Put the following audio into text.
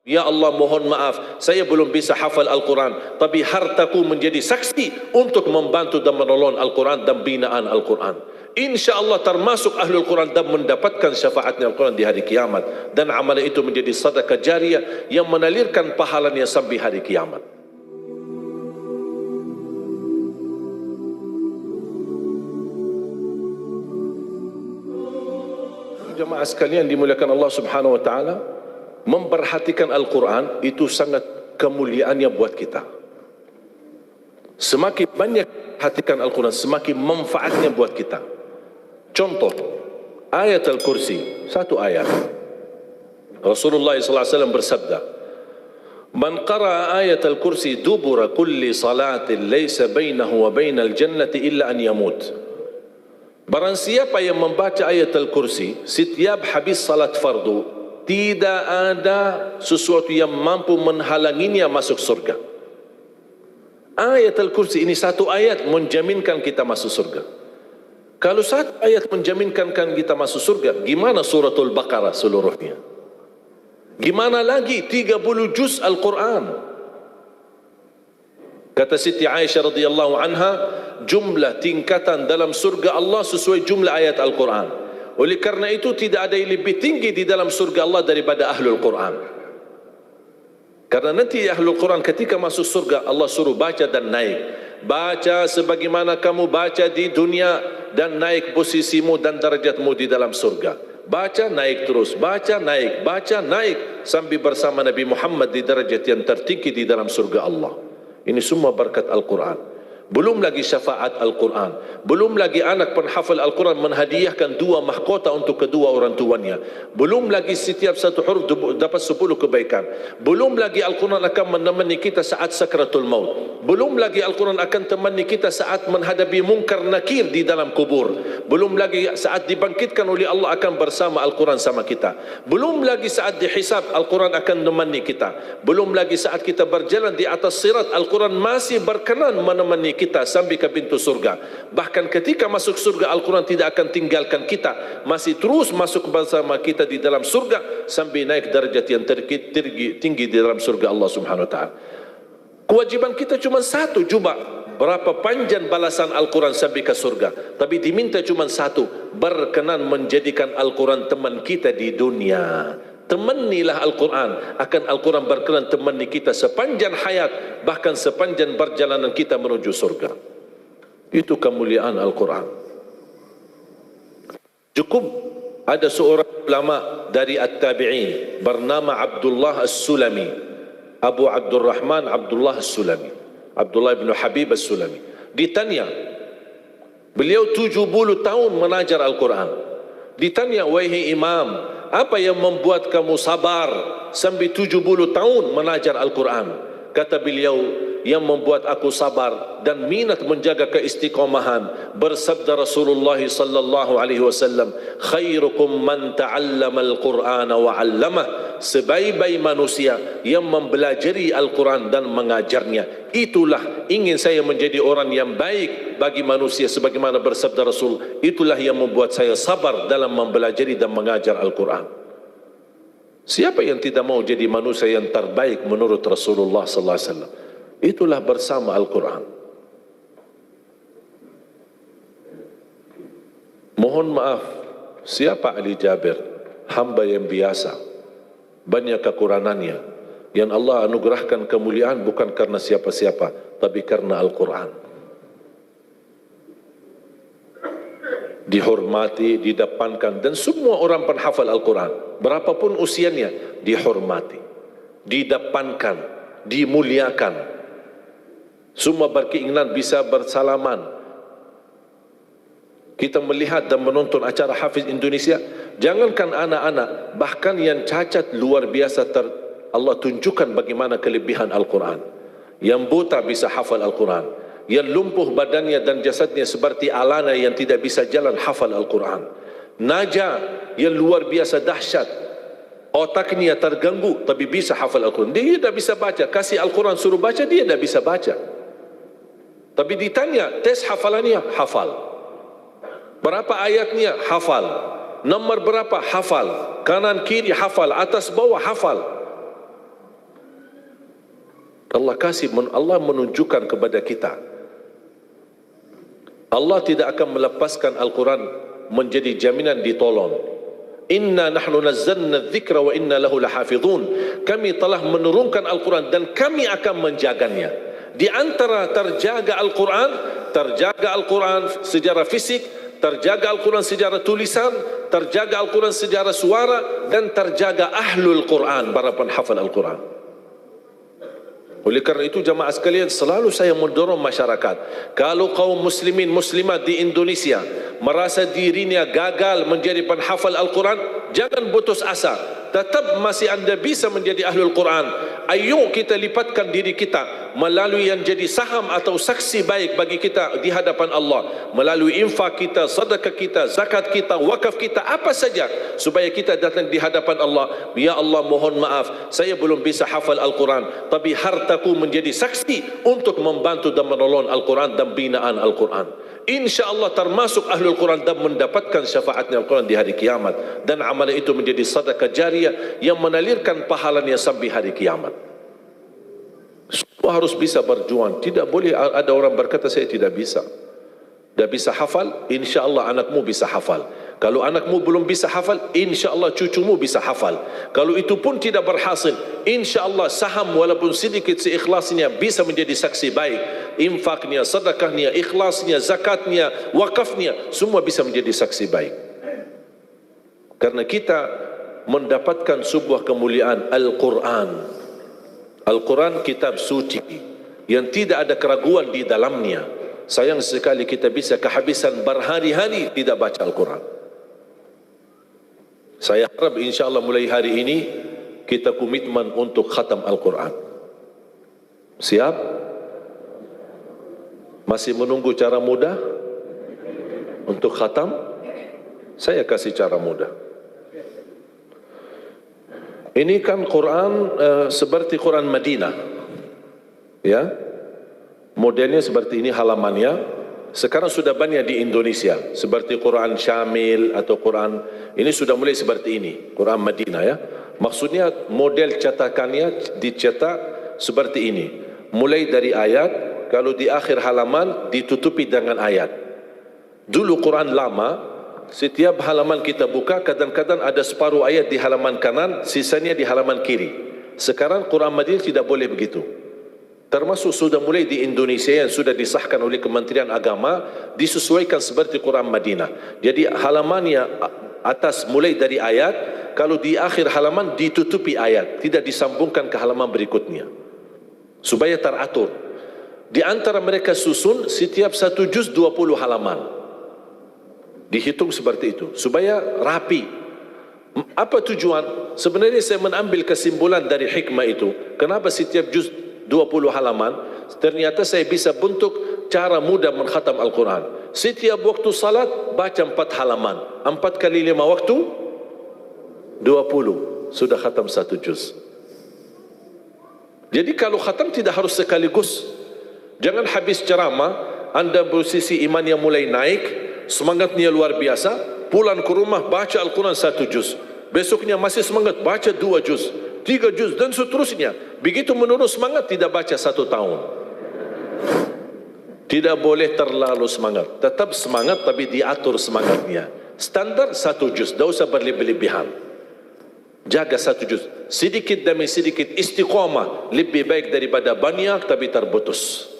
Ya Allah, mohon maaf, saya belum bisa hafal Al-Quran, tapi hartaku menjadi saksi untuk membantu dan menolong Al-Quran dan binaan Al-Quran. Insya Allah termasuk Ahlul Quran dan mendapatkan syafaatnya Al-Quran di hari kiamat. Dan amalan itu menjadi sedekah jariah yang menalirkan pahalanya sampai hari kiamat. Jemaah sekalian dimuliakan Allah Subhanahu wa taala, memperhatikan Al-Quran itu sangat kemuliaannya buat kita. Semakin banyak perhatikan Al-Quran, semakin manfaatnya buat kita. Contoh, ayat Al-Kursi, satu ayat. Rasulullah SAW bersabda, "Man qara'a ayat Al-Kursi dubura kulli salatin laysa bainahu wa bainal jannati illa an yamut." Barang siapa yang membaca ayat Al-Kursi setiap habis salat fardu, tidak ada sesuatu yang mampu menghalanginya masuk surga. Ayat Al-Kursi ini satu ayat menjaminkan kita masuk surga. Kalau satu ayat menjaminkan kita masuk surga, gimana suratul Baqarah seluruhnya? Gimana lagi 30 juz Al-Quran? Kata Siti Aisyah radhiyallahu anha, jumlah tingkatan dalam surga Allah sesuai jumlah ayat Al-Quran. Oleh karena itu tidak ada yang lebih tinggi di dalam surga Allah daripada Ahlul Quran. Karena nanti Ahlul Quran ketika masuk surga, Allah suruh baca dan naik. Baca sebagaimana kamu baca di dunia dan naik posisimu dan darajatmu di dalam surga. Baca naik terus, baca naik sampai bersama Nabi Muhammad di darajat yang tertinggi di dalam surga Allah. Ini semua berkat Al-Quran. Belum lagi syafaat Al-Quran, belum lagi anak penghafal Al-Quran menghadiahkan 2 mahkota untuk kedua orang tuanya, belum lagi setiap satu huruf dapat 10 kebaikan, belum lagi Al-Quran akan menemani kita saat sakratul maut, belum lagi Al-Quran akan temani kita saat menghadapi mungkar nakir di dalam kubur, belum lagi saat dibangkitkan oleh Allah akan bersama Al-Quran sama kita, belum lagi saat dihisab Al-Quran akan menemani kita, belum lagi saat kita berjalan di atas sirat Al-Quran masih berkenan menemani kita sampai ke pintu surga. Bahkan ketika masuk surga Al-Quran tidak akan tinggalkan kita, masih terus masuk bersama kita di dalam surga sampai naik darjat yang tinggi di dalam surga Allah Subhanahu wa taala. Kewajiban kita cuma satu, coba berapa panjang balasan Al-Quran sampai ke surga, tapi diminta cuma satu, berkenan menjadikan Al-Quran teman kita di dunia. Temanilah Al-Quran, akan Al-Quran berkenan temani kita sepanjang hayat, bahkan sepanjang perjalanan kita menuju surga. Itu kemuliaan Al-Quran. Cukup ada seorang ulama dari At-Tabi'in bernama Abdullah As-Sulami, Abu Abdurrahman Abdullah As-Sulami, Abdullah bin Habib As-Sulami. Ditanya, beliau 70 tahun mengajar Al-Quran. Ditanya, wahai imam, apa yang membuat kamu sabar sampai 70 tahun mengajar Al-Quran? Kata beliau, yang membuat aku sabar dan minat menjaga keistiqomahan, bersabda Rasulullah sallallahu alaihi wasallam, khairukum man ta'allama al-Qur'ana wa 'allamah, sebaik-baik manusia yang mempelajari Al-Quran dan mengajarnya. Itulah ingin saya menjadi orang yang baik bagi manusia, sebagaimana bersabda Rasul, itulah yang membuat saya sabar dalam mempelajari dan mengajar Al-Quran. Siapa yang tidak mau jadi manusia yang terbaik menurut Rasulullah sallallahu alaihi wasallam? Itulah bersama Al-Quran. Mohon maaf, siapa Ali Jabir? Hamba yang biasa, banyak kekurangannya, yang Allah anugerahkan kemuliaan bukan karena siapa-siapa, tapi karena Al-Quran. Dihormati, didepankan, dan semua orang penghafal Al-Quran, berapapun usianya, dihormati, didepankan, dimuliakan. Semua berkeinginan bisa bersalaman. Kita melihat dan menonton acara Hafiz Indonesia, jangankan anak-anak, bahkan yang cacat luar biasa Allah tunjukkan bagaimana kelebihan Al-Quran. Yang buta bisa hafal Al-Quran, yang lumpuh badannya dan jasadnya seperti Alana yang tidak bisa jalan hafal Al-Quran. Naja yang luar biasa dahsyat, otaknya terganggu tapi bisa hafal Al-Quran. Dia tidak bisa baca, kasih Al-Quran suruh baca, dia tidak bisa baca. Tapi ditanya, tes hafalannya, hafal. Berapa ayatnya? Hafal. Nomor berapa? Hafal. Kanan kiri hafal, atas bawah hafal. Allah menunjukkan kepada kita, Allah tidak akan melepaskan Al-Quran menjadi jaminan ditolong. Inna nahnu nazzalna dzikra wa inna lahu lahafizun. Kami telah menurunkan Al-Quran dan kami akan menjaganya. Di antara terjaga Al-Quran secara fisik, terjaga Al-Quran secara tulisan, terjaga Al-Quran secara suara, dan terjaga ahlul Quran, para penghafal Al-Quran. Oleh kerana itu jamaah sekalian, selalu saya mendorong masyarakat, kalau kaum muslimin muslimat di Indonesia merasa dirinya gagal menjadi penghafal Al-Quran, jangan putus asa. Tetap masih anda bisa menjadi ahlul Quran. Ayo kita lipatkan diri kita melalui yang jadi saham atau saksi baik bagi kita di hadapan Allah, melalui infak kita, sedekah kita, zakat kita, wakaf kita, apa saja, supaya kita datang di hadapan Allah. Ya Allah, mohon maaf, saya belum bisa hafal Al-Quran, tapi hartaku menjadi saksi untuk membantu dan menolong Al-Quran dan binaan Al-Quran. InsyaAllah termasuk ahlul Quran dan mendapatkan syafaatnya Al-Quran di hari kiamat, dan amalan itu menjadi sedekah jariah yang menalirkan pahalanya sampai hari kiamat. Semua harus bisa berjuang. Tidak boleh ada orang berkata saya tidak bisa, tidak bisa hafal. InsyaAllah anakmu bisa hafal. Kalau anakmu belum bisa hafal, InsyaAllah cucumu bisa hafal. Kalau itu pun tidak berhasil, InsyaAllah saham walaupun sedikit seikhlasnya bisa menjadi saksi baik. Infaknya, sedekahnya, ikhlasnya, zakatnya, wakafnya, semua bisa menjadi saksi baik. Karena kita mendapatkan sebuah kemuliaan Al-Quran. Al-Quran kitab suci yang tidak ada keraguan di dalamnya. Sayang sekali kita bisa kehabisan berhari-hari tidak baca Al-Quran. Saya harap insyaAllah mulai hari ini kita komitmen untuk khatam Al-Quran. Siap? Masih menunggu cara mudah untuk khatam? Saya kasih cara mudah. Ini kan Quran seperti Quran Madinah, ya, modelnya seperti ini halamannya. Sekarang sudah banyak di Indonesia, seperti Quran Syamil atau Quran ini sudah mulai seperti ini, Quran Madinah, ya. Maksudnya model cetakannya dicetak seperti ini, mulai dari ayat, kalau di akhir halaman ditutupi dengan ayat. Dulu Quran lama, setiap halaman kita buka kadang-kadang ada separuh ayat di halaman kanan, sisanya di halaman kiri. Sekarang Quran Madinah tidak boleh begitu. Termasuk sudah mulai di Indonesia yang sudah disahkan oleh Kementerian Agama, disesuaikan seperti Quran Madinah. Jadi halamannya atas mulai dari ayat, kalau di akhir halaman ditutupi ayat, tidak disambungkan ke halaman berikutnya, supaya teratur. Di antara mereka susun setiap satu juz 20 halaman, dihitung seperti itu supaya rapi. Apa tujuan? Sebenarnya saya mengambil kesimpulan dari hikmah itu. Kenapa setiap juz 20 halaman? Ternyata saya bisa bentuk cara mudah mengkhatam Al-Quran. Setiap waktu salat baca 4 halaman, 4 kali 5 waktu 20, sudah khatam 1 juz. Jadi kalau khatam tidak harus sekaligus. Jangan habis ceramah anda posisi iman yang mulai naik, semangatnya luar biasa, pulang ke rumah baca Al-Quran 1 juz, besoknya masih semangat baca 2 juz, 3 juz dan seterusnya. Begitu menurun semangat tidak baca 1 tahun. Tidak boleh terlalu semangat. Tetap semangat tapi diatur semangatnya. Standar 1 juz, tidak usah berlebih-lebihan. Jaga 1 juz, sedikit demi sedikit, istiqamah lebih baik daripada banyak tapi terputus.